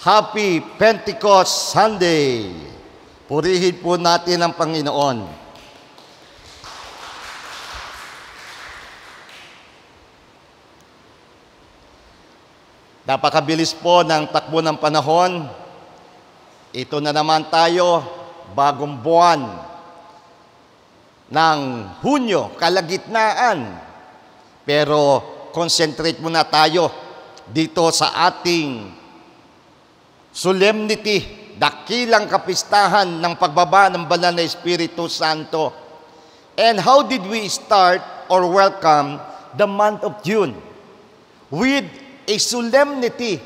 Happy Pentecost Sunday! Purihin po natin ang Panginoon. Napakabilis po ng takbo ng panahon. Ito na naman tayo, bagong buwan ng Hunyo, kalagitnaan. Pero concentrate muna tayo dito sa ating solemnity, dakilang kapistahan ng pagbaba ng Banal na Espiritu Santo. And how did we start or welcome the month of June? With a solemnity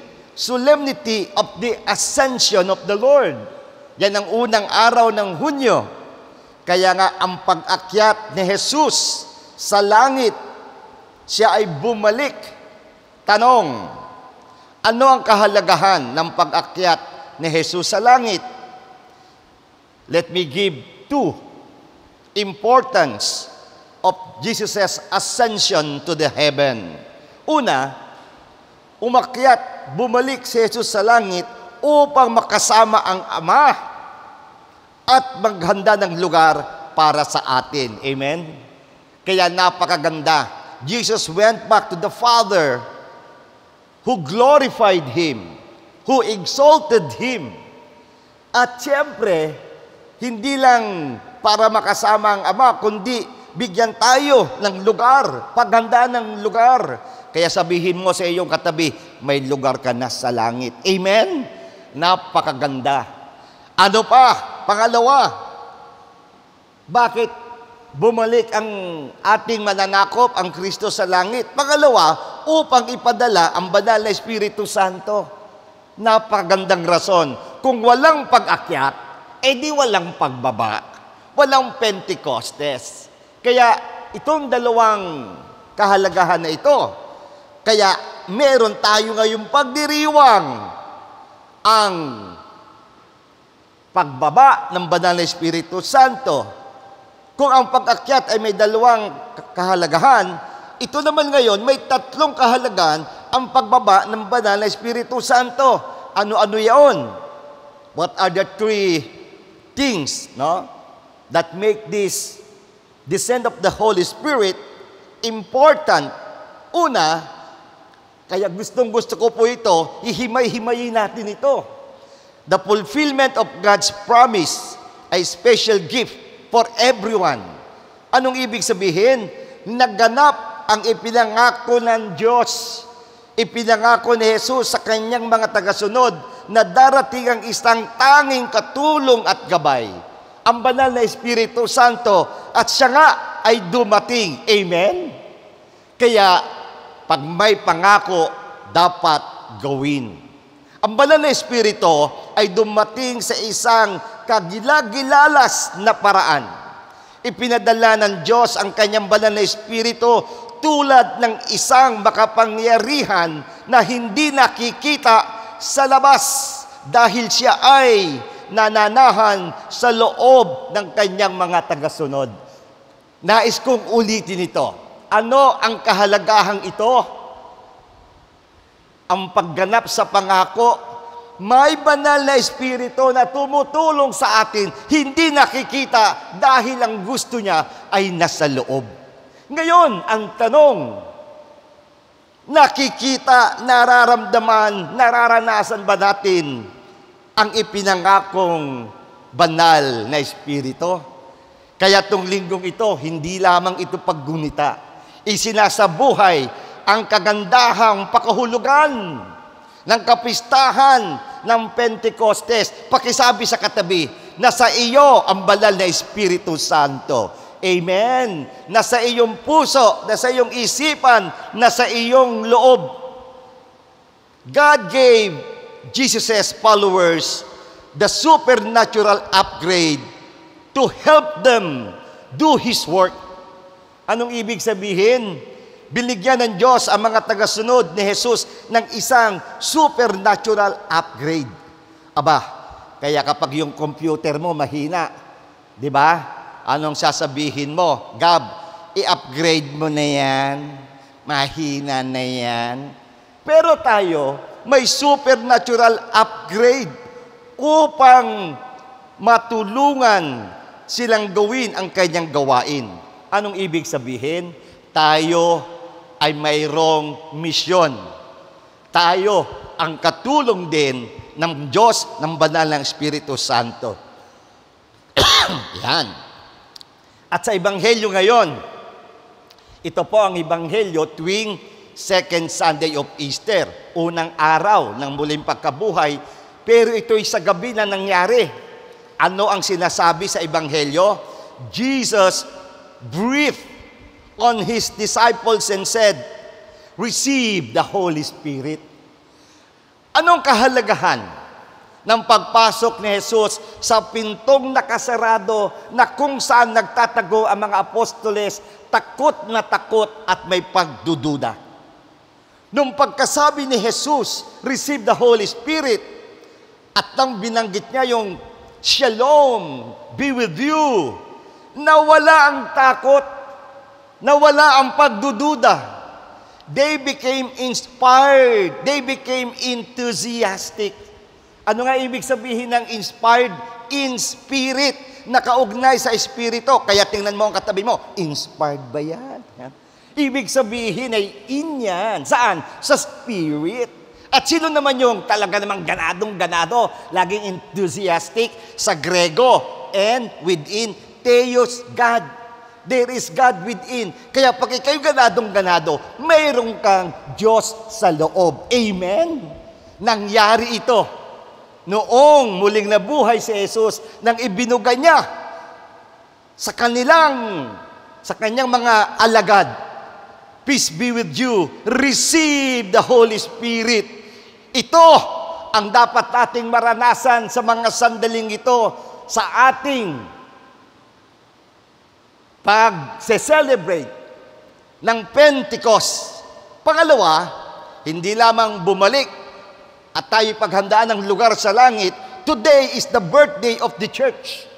of the ascension of the Lord. Yan ang unang araw ng Hunyo. Kaya nga ang pag-akyat ni Jesus sa langit, siya ay bumalik. Tanong, ano ang kahalagahan ng pag-akyat ni Jesus sa langit? Let me give two importance of Jesus' ascension to the heaven. Una, umakyat, bumalik si Jesus sa langit upang makasama ang Ama at maghanda ng lugar para sa atin. Amen? Kaya napakaganda. Jesus went back to the Father who glorified Him, who exalted Him. At siyempre, hindi lang para makasama ang Ama, kundi bigyan tayo ng lugar, paghanda ng lugar. Kaya sabihin mo sa iyong katabi, may lugar ka na sa langit. Amen? Napakaganda. Ano pa? Pangalawa, bakit bumalik ang ating mananakop, ang Kristo sa langit? Pangalawa, upang ipadala ang Banal na Espiritu Santo. Napakagandang rason. Kung walang pag-akyat, edi walang pagbaba. Walang Pentecostes. Kaya itong dalawang kahalagahan na ito, kaya meron tayo ngayong pagdiriwang ang pagbaba ng Banal na Espiritu Santo. Kung ang pag-akyat ay may dalawang kahalagahan, ito naman ngayon may tatlong kahalagahan ang pagbaba ng Banal na Espiritu Santo. Ano-ano yaon? What are the three things, that make this descent of the Holy Spirit important? Una, kaya gustong-gusto ko po ito, ihimay-himayin natin ito. The fulfillment of God's promise, a special gift for everyone. Anong ibig sabihin? Naganap ang ipinangako ng Diyos. Ipinangako ni Jesus sa kanyang mga tagasunod na darating ang isang tanging katulong at gabay, ang Banal na Espiritu Santo, at siya nga ay dumating. Amen? Kaya, pag may pangako, dapat gawin. Ang Banal na Espiritu ay dumating sa isang kagilagilalas na paraan. Ipinadala ng Diyos ang kanyang Banal na Espiritu tulad ng isang makapangyarihan na hindi nakikita sa labas dahil siya ay nananahan sa loob ng kanyang mga tagasunod. Nais kong ulitin ito. Ano ang kahalagahang ito? Ang pagganap sa pangako, may Banal na Espiritu na tumutulong sa atin, hindi nakikita dahil ang gusto niya ay nasa loob. Ngayon, ang tanong, nakikita, nararamdaman, nararanasan ba natin ang ipinangakong Banal na Espiritu? Kaya itong linggong ito, hindi lamang ito paggunita, isinasabuhay ang kagandahang pakahulugan ng kapistahan ng Pentecostes. Pakisabi sa katabi, nasa iyo ang Banal na Espiritu Santo. Amen. Nasa iyong puso, nasa iyong isipan, nasa iyong loob. God gave Jesus' followers the supernatural upgrade to help them do His work. Anong ibig sabihin? Binigyan ng Diyos ang mga tagasunod ni Jesus ng isang supernatural upgrade. Aba, kaya kapag yung computer mo mahina, di ba? Anong sasabihin mo? Gab, i-upgrade mo na yan. Mahina na yan. Pero tayo, may supernatural upgrade upang matulungan silang gawin ang kanyang gawain. Anong ibig sabihin? Tayo ay mayroong misyon. Tayo ang katulong din ng Diyos, ng banal ng Espiritu Santo. Yan. At sa Ebanghelyo ngayon, ito po ang Ebanghelyo tuwing Second Sunday of Easter, unang araw ng muling pagkabuhay, pero ito'y sa gabi na nangyari. Ano ang sinasabi sa Ebanghelyo? Jesus breathed on His disciples and said, "Receive the Holy Spirit." Anong kahalagahan ng pagpasok ni Jesus sa pintong nakasarado na kung saan nagtatago ang mga apostoles, takot na takot at may pagdududa? Nung pagkasabi ni Jesus, "Receive the Holy Spirit," at nang binanggit niya yung "Shalom be with you," nawala ang takot, nawala ang pagdududa. They became inspired, they became enthusiastic. Ano nga ibig sabihin ng inspired? In spirit, nakaugnay sa espiritu. Kaya tingnan mo ang katabi mo, inspired ba yan? Ibig sabihin ay in yan. Saan? Sa spirit. At sino naman yung talaga namang ganadong-ganado, laging enthusiastic? Sa Grego, and within, Theos, God. There is God within. Kaya pag ikaw ganadong-ganado, mayroon kang Diyos sa loob. Amen? Nangyari ito noong muling nabuhay si Jesus nang ibinuga niya sa kanyang mga alagad. Peace be with you. Receive the Holy Spirit. Ito ang dapat nating maranasan sa mga sandaling ito sa ating pag-celebrate ng Pentecost. Pangalawa, hindi lamang bumalik at tayo paghandaan ng lugar sa langit. Today is the birthday of the church.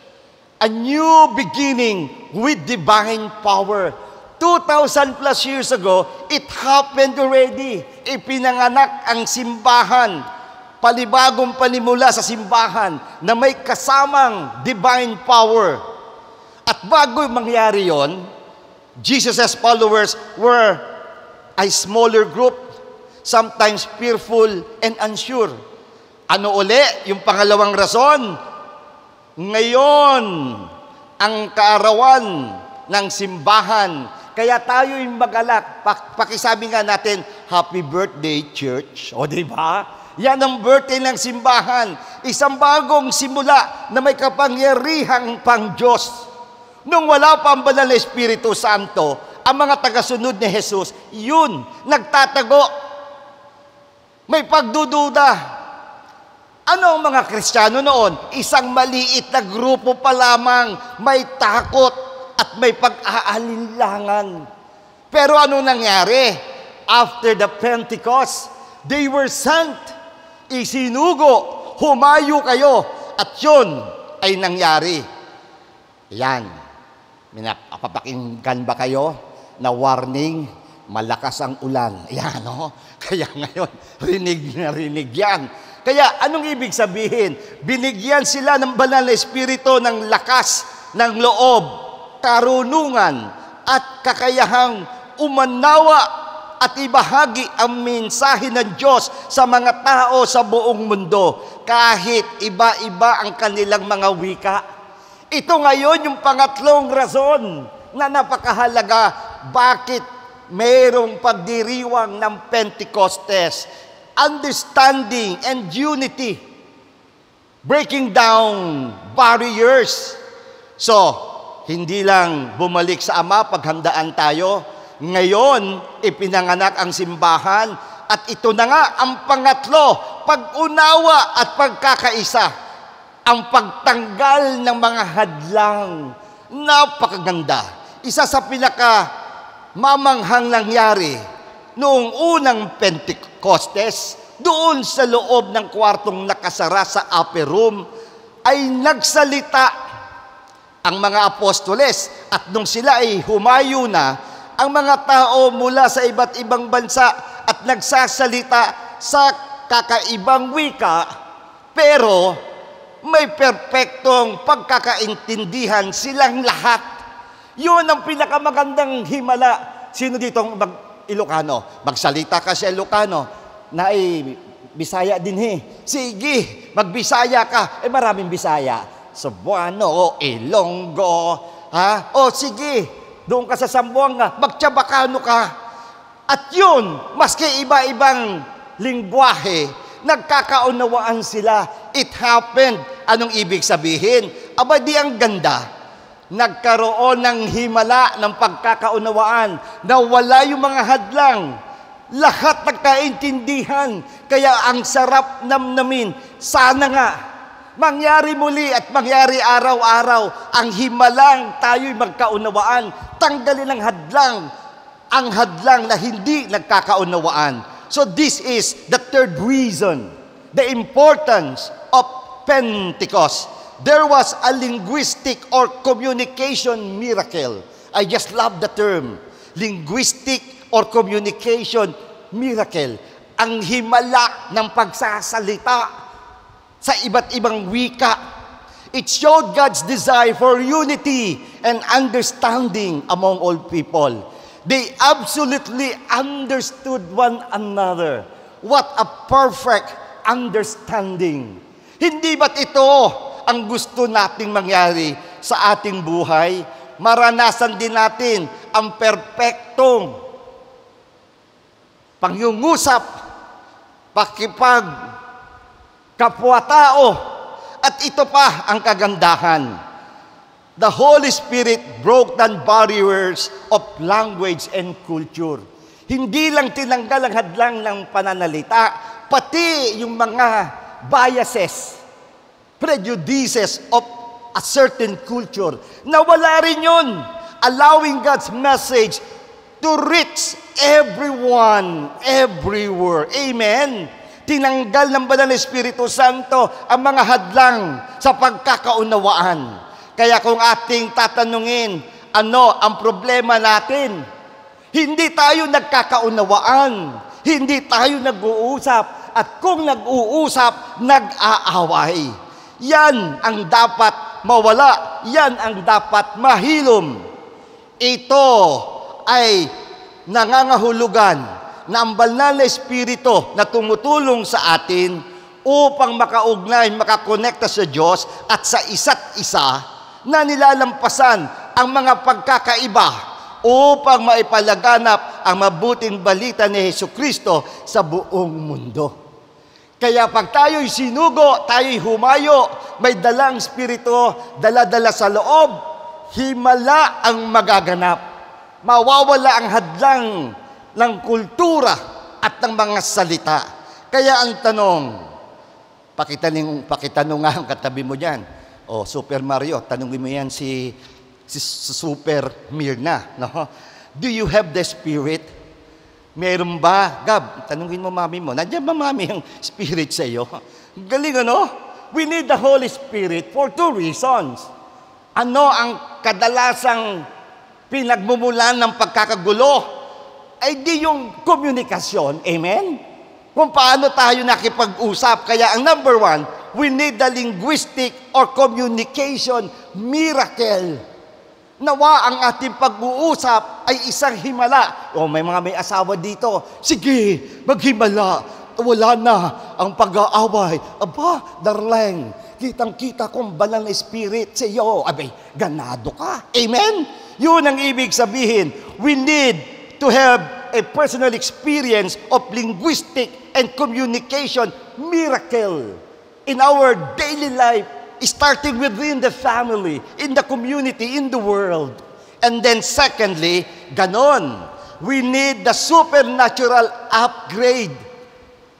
A new beginning with divine power. 2,000 plus years ago, it happened already. Ipinanganak ang simbahan, palibagong panimula sa simbahan na may kasamang divine power. At bago mangyari yon, Jesus' followers were a smaller group, sometimes fearful and unsure. Ano uli yung pangalawang rason? Ngayon, ang kaarawan ng simbahan. Kaya tayo'y magalak. Pakisabi nga natin, Happy Birthday, Church. O, di ba? Yan ang birthday ng simbahan. Isang bagong simula na may kapangyarihang pang Diyos. Nung wala pa ang banal na Espiritu Santo, ang mga tagasunod ni Jesus, yun, nagtatago. May pagdududa. Ano ang mga Kristiyano noon? Isang maliit na grupo pa lamang, may takot at may pag-aalinlangan. Pero ano nangyari? After the Pentecost, they were sent. Isinugo, humayo kayo. At yun ay nangyari. Yan. Papakinggan ba kayo na warning? Malakas ang ulan. Yan, no? Kaya ngayon, rinig na rinig yan. Kaya anong ibig sabihin? Binigyan sila ng banal na Espiritu ng lakas, ng loob, karunungan at kakayahang umanawa at ibahagi ang mensahe ng Diyos sa mga tao sa buong mundo kahit iba-iba ang kanilang mga wika. Ito ngayon yung pangatlong rason na napakahalaga bakit mayroong pagdiriwang ng Pentecostes. Understanding and unity. Breaking down barriers. So, hindi lang bumalik sa Ama, paghandaan tayo. Ngayon, ipinanganak ang simbahan. At ito na nga ang pangatlo, pag-unawa at pagkakaisa. Ang pagtanggal ng mga hadlang. Napakaganda. Isa sa pinaka-mamanghang nangyari noong unang Pentecostes, doon sa loob ng kwartong nakasara sa upper room, ay nagsalita ang mga apostoles. At nung sila ay humayo na, ang mga tao mula sa iba't ibang bansa at nagsasalita sa kakaibang wika, pero may perpektong pagkakaintindihan silang lahat. Yun ang pinakamagandang himala. Sino ditong Ilocano? Magsalita ka sa Ilocano. Bisaya din Sige, magbisaya ka. Maraming Bisaya. Cebuano, Ilonggo. Sige, doon ka sa Zamboanga, magtsabakano ka. At yun, maski iba-ibang lingwahe, nagkakaunawaan sila. It happened. Anong ibig sabihin? Di ang ganda. Nagkaroon ng himala ng pagkakaunawaan na wala yung mga hadlang. Lahat nagkaintindihan. Kaya ang sarap namnamin. Sana nga, mangyari muli at mangyari araw-araw ang himalang tayo'y magkaunawaan. Tanggalin ang hadlang na hindi nagkakaunawaan. So this is the third reason, the importance of Pentecost. There was a linguistic or communication miracle. I just love the term, linguistic or communication miracle. Ang himala ng pagsasalita sa iba't ibang wika. It showed God's desire for unity and understanding among all people. They absolutely understood one another. What a perfect understanding. Hindi ba't ito ang gusto nating mangyari sa ating buhay? Maranasan din natin ang perpektong pangungusap, kapwa-tao, at ito pa ang kagandahan. The Holy Spirit broke down barriers of language and culture. Hindi lang tinanggal ang hadlang ng pananalita, pati yung mga biases, prejudices of a certain culture. Nawala rin yun, allowing God's message to reach everyone, everywhere. Amen? Tinanggal ng Banal na Espiritu Santo ang mga hadlang sa pagkakaunawaan. Kaya kung ating tatanungin, ano ang problema natin? Hindi tayo nagkakaunawaan. Hindi tayo nag-uusap. At kung nag-uusap, nag-aaway. Yan ang dapat mawala. Yan ang dapat mahilom. Ito ay nangangahulugan na ang Banal na Espiritu na tumutulong sa atin upang makaugnay, makakonekta sa Diyos at sa isa't isa, na nilalampasan ang mga pagkakaiba upang maipalaganap ang mabuting balita ni Jesucristo sa buong mundo. Kaya pag tayo'y sinugo, tayo'y humayo, may dalang espiritu, dala-dala sa loob, himala ang magaganap. Mawawala ang hadlang ng kultura at ng mga salita. Kaya ang tanong, pakitanong nga ang katabi mo dyan. Super Mario, tanungin mo yan si Super Mirna. No? Do you have the Spirit? Meron ba? Gab, tanungin mo mami mo. Nandiyan ba mami yung Spirit sa iyo? Galing ano? We need the Holy Spirit for two reasons. Ano ang kadalasang pinagmumulan ng pagkakagulo? Ay di yung komunikasyon. Amen? Kung paano tayo nakipag-usap. Kaya ang number one, we need the linguistic or communication miracle. Nawa ang ating pag-uusap ay isang himala. May asawa dito. Sige, maghimala. Wala na ang pag-aaway. Aba, darling, kitang-kita kong Banal na Spirit sa iyo. Ganado ka. Amen? Yun ang ibig sabihin. We need to have a personal experience of linguistic and communication miracle in our daily life, starting within the family, in the community, in the world. And then secondly, ganon, we need the supernatural upgrade.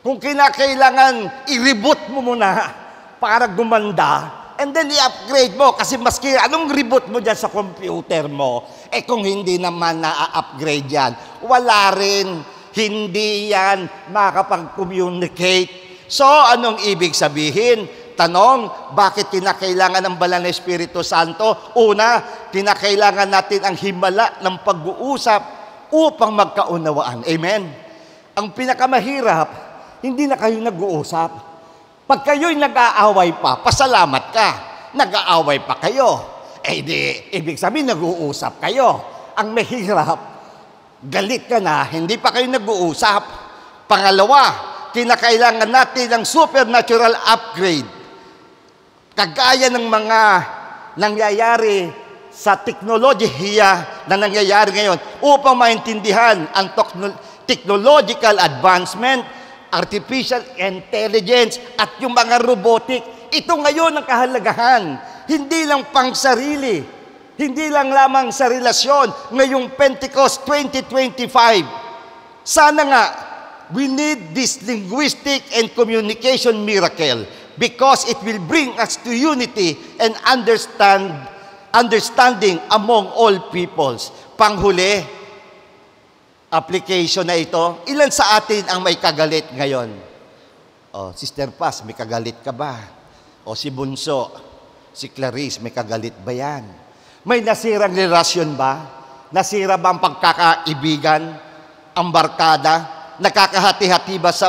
Kung kinakailangan, i-reboot mo muna para gumanda, and then i-upgrade mo. Kasi maski anong reboot mo dyan sa computer mo, kung hindi naman na-upgrade yan, wala rin, hindi yan makapag-communicate. So, anong ibig sabihin? Tanong, bakit kinakailangan ng Banal na Espiritu Santo? Una, kinakailangan natin ang himala ng pag-uusap upang magkaunawaan. Amen? Ang pinakamahirap, hindi na kayo nag-uusap. Pag kayo'y nag-aaway pa, pasalamat ka. Nag-aaway pa kayo. Eh di, ibig sabihin nag-uusap kayo. Ang mahirap, galit ka na, hindi pa kayo nag-uusap. Pangalawa, kinakailangan natin ng supernatural upgrade. Kagaya ng mga nangyayari sa teknolohiya na nangyayari ngayon upang maintindihan ang technological advancement, artificial intelligence, at yung mga robotic. Ito ngayon ang kahalagahan. Hindi lang pang sarili. Hindi lang lamang sa relasyon ngayong Pentecost 2025. Sana nga, we need this linguistic and communication miracle because it will bring us to unity and understanding among all peoples. Panghuli, application na ito, ilan sa atin ang may kagalit ngayon? O, Sister Paz, may kagalit ka ba? O si Bunso, si Clarice, may kagalit ba yan? May nasirang relasyon ba? Nasira ba ang pagkakaibigan? Ang barkada? Nakakahati-hati ba sa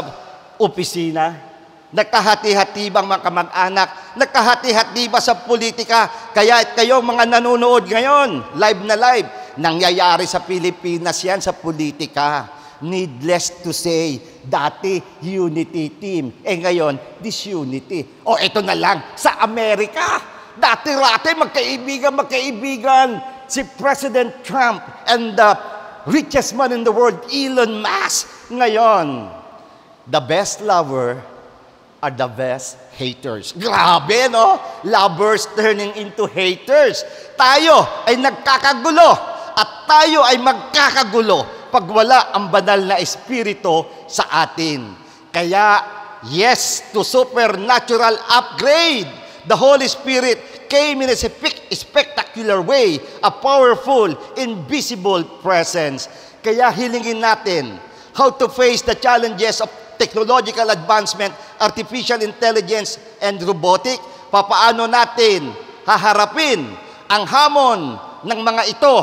opisina? Nakahati-hati bang mga kamag-anak? Nakahati-hati ba sa politika? Kaya kayo mga nanonood ngayon, live na live, nangyayari sa Pilipinas yan sa politika. Needless to say, dati unity team. Eh ngayon, disunity. O ito na lang, sa Amerika. Dati-rati, magkaibigan. Si President Trump and the richest man in the world, Elon Musk. Ngayon, the best lover are the best haters. Grabe, no? Lovers turning into haters. Tayo ay nagkakagulo at tayo ay magkakagulo pag wala ang banal na espiritu sa atin. Kaya, yes to supernatural upgrade. The Holy Spirit came in a spectacular way, a powerful, invisible presence. Kaya hilingin natin how to face the challenges of technological advancement, artificial intelligence, and robotic. Papaano natin haharapin ang hamon ng mga ito?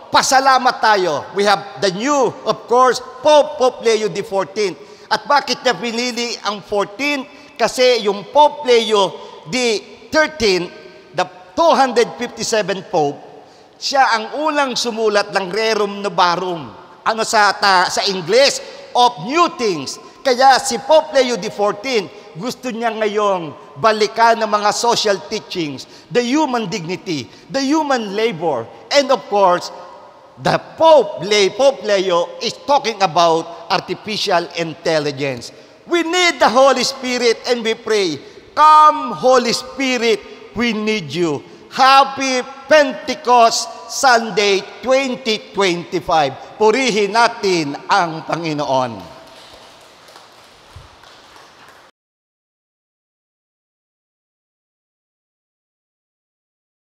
Pasalamat tayo. We have the new, of course, Pope Leo XIV. At bakit niya pinili ang 14? Kasi yung Pope Leo XIII, the 257 Pope, siya ang unang sumulat ng Rerum Novarum. Ano sa Ingles? Of new things. Kaya si Pope Leo XIV, gusto niya ngayong balikan ng mga social teachings, the human dignity, the human labor, and of course, the Pope Leo is talking about artificial intelligence. We need the Holy Spirit and we pray, come Holy Spirit, we need you. Happy Pentecost Sunday 2025. Purihin natin ang Panginoon.